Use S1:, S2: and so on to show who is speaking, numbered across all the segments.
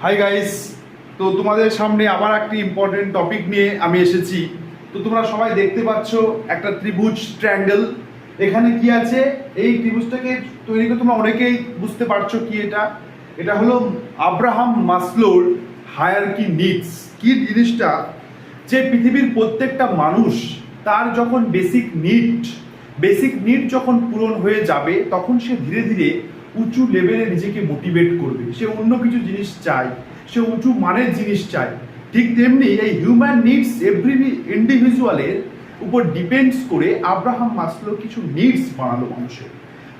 S1: Hi guys, তো তোমাদের সামনে আবার একটি ইম্পর্টেন্ট টপিক নিয়ে আমি এসেছি। তো তোমরা সবাই দেখতে পাচ্ছ একটা ত্রিভুজ ট্রায়াঙ্গেল। এখানে কি আছে, এই ত্রিভুজটাকে তৈরি করে তোমরা অনেকেই বুঝতে পারছো কি এটা। এটা হলো আব্রাহাম মাসলোর হায়ারার্কি নিডস। কি জিনিসটা, যে পৃথিবীর প্রত্যেকটা মানুষ তার যখন বেসিক নিড যখন পূরণ হয়ে যাবে, তখন সে ধীরে ধীরে উঁচু লেভেলে নিজেকে মোটিভেট করবে। সে অন্য কিছু জিনিস চায়, সে উঁচু মানের জিনিস চায়। ঠিক তেমনি এই হিউম্যান নিডস এভরি ইন্ডিভিজুয়ালের উপর ডিপেন্ডস করে আব্রাহাম মাসলো কিছু নিডস বানালো মানুষের।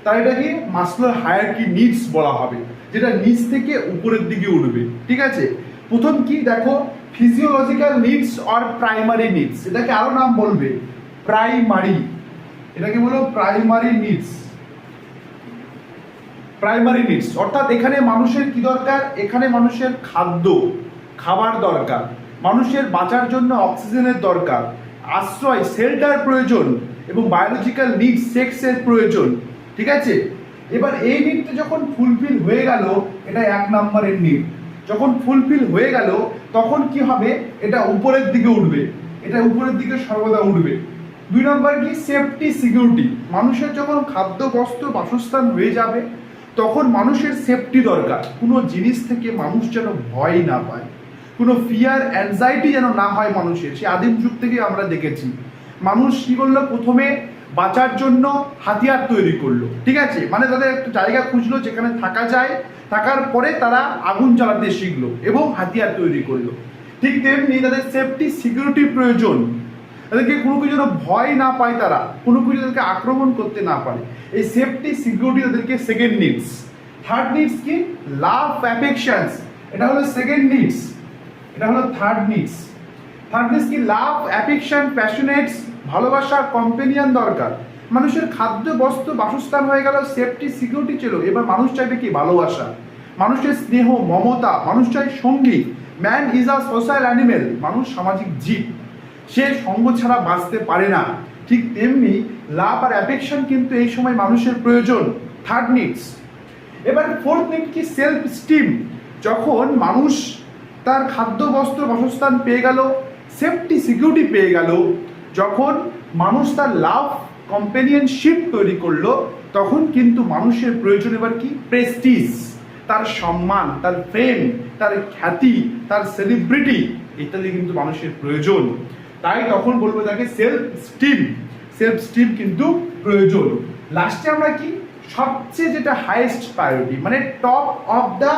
S1: তাই এটাকে মাসলোর হায়ারার্কি নিডস বলা হবে, যেটা নিচ থেকে উপরের দিকে উঠবে। ঠিক আছে, প্রথম কি দেখো, physiological needs or primary needs. এটাকে আরো নাম বলবে প্রাইমারি। এটাকে বলো প্রাইমারি নিডস। প্রাইমারি নিডস অর্থাৎ এখানে মানুষের কি দরকার, এখানে মানুষের খাবার দরকার, মানুষের বাঁচার জন্য অক্সিজেনের দরকার, আশ্রয় শেল্টার প্রয়োজন, এবং বায়োলজিক্যাল নিডস সেক্সের প্রয়োজন। ঠিক আছে, এবার এই নিডটা যখন ফুলফিল হয়ে গেল, এটা 1 নম্বরের নিড। যখন ফুলফিল হয়ে গেল তখন কি হবে, এটা উপরের দিকে উঠবে, এটা উপরের দিকে সর্বদা উঠবে। 2 নম্বর কি, সেফটি সিকিউরিটি। মানুষের যখন খাদ্য বস্ত্র বাসস্থান হয়ে যাবে তখন মানুষের সেফটি দরকার। কোনো জিনিস থেকে মানুষ যেন ভয় না পায়, কোনো ফিয়ার অ্যাংজাইটি যেন না হয় মানুষের। সে আদিম যুগ থেকে আমরা দেখেছি মানুষ কি করলো, প্রথমে বাঁচার জন্য হাতিয়ার তৈরি করলো। ঠিক আছে, মানে তাদের একটা জায়গা খুঁজলো যেখানে থাকা যায়, থাকার পরে তারা আগুন জ্বালাতে শিখলো এবং হাতিয়ার তৈরি করলো। ঠিক তেমনি তাদের সেফটি সিকিউরিটি প্রয়োজন, তাদেরকে কোনো কিছু যেন ভয় না পায়, তারা কোনো কিছু তাদেরকে আক্রমণ করতে না পারে। এই সেফটি সিকিউরিটি তাদেরকে সেকেন্ড নিডস। থার্ড নিডস কি, লাভ অ্যাফেকশনস। এটা হলো সেকেন্ড নিডস, এটা হলো থার্ড নিডস। থার্ড নিডস কি, লাভ অ্যাফেকশন প্যাশনেটস, ভালোবাসা কম্পেনিয়ন দরকার। মানুষের খাদ্য বস্ত্র বাসস্থান হয়ে গেল, সেফটি সিকিউরিটি ছিল, এবার মানুষ চাইবে কি, ভালোবাসা, মানুষের স্নেহ মমতা, মানুষ চাই সঙ্গী। Man is a social animal, মানুষ সামাজিক জীব, সে সঙ্গ ছাড়া বাঁচতে পারে না। ঠিক তেমনি লাভ আর অ্যাফেকশন কিন্তু এই সময় মানুষের প্রয়োজন, থার্ড নিডস। এবার ফোর্থ নিড কি, সেলফ স্টিম। যখন মানুষ তার খাদ্য বস্ত্র বাসস্থান পেয়ে গেল, সেফটি সিকিউরিটি পেয়ে গেল, যখন মানুষ তার লাভ কম্পেনিয়নশিপ তৈরি করলো, তখন কিন্তু মানুষের প্রয়োজন এবার কি, প্রেস্টিজ, তার সম্মান, তার ফেম, তার খ্যাতি, তার সেলিব্রিটি ইত্যাদি কিন্তু মানুষের প্রয়োজন। তাই তখন বলবো তাকে সেলফ স্টিম কিন্তু প্রয়োজন। লাস্টে আমরা কি, সবচেয়ে যেটা হাইয়েস্ট প্রায়োরিটি, মানে টপ অফ দ্য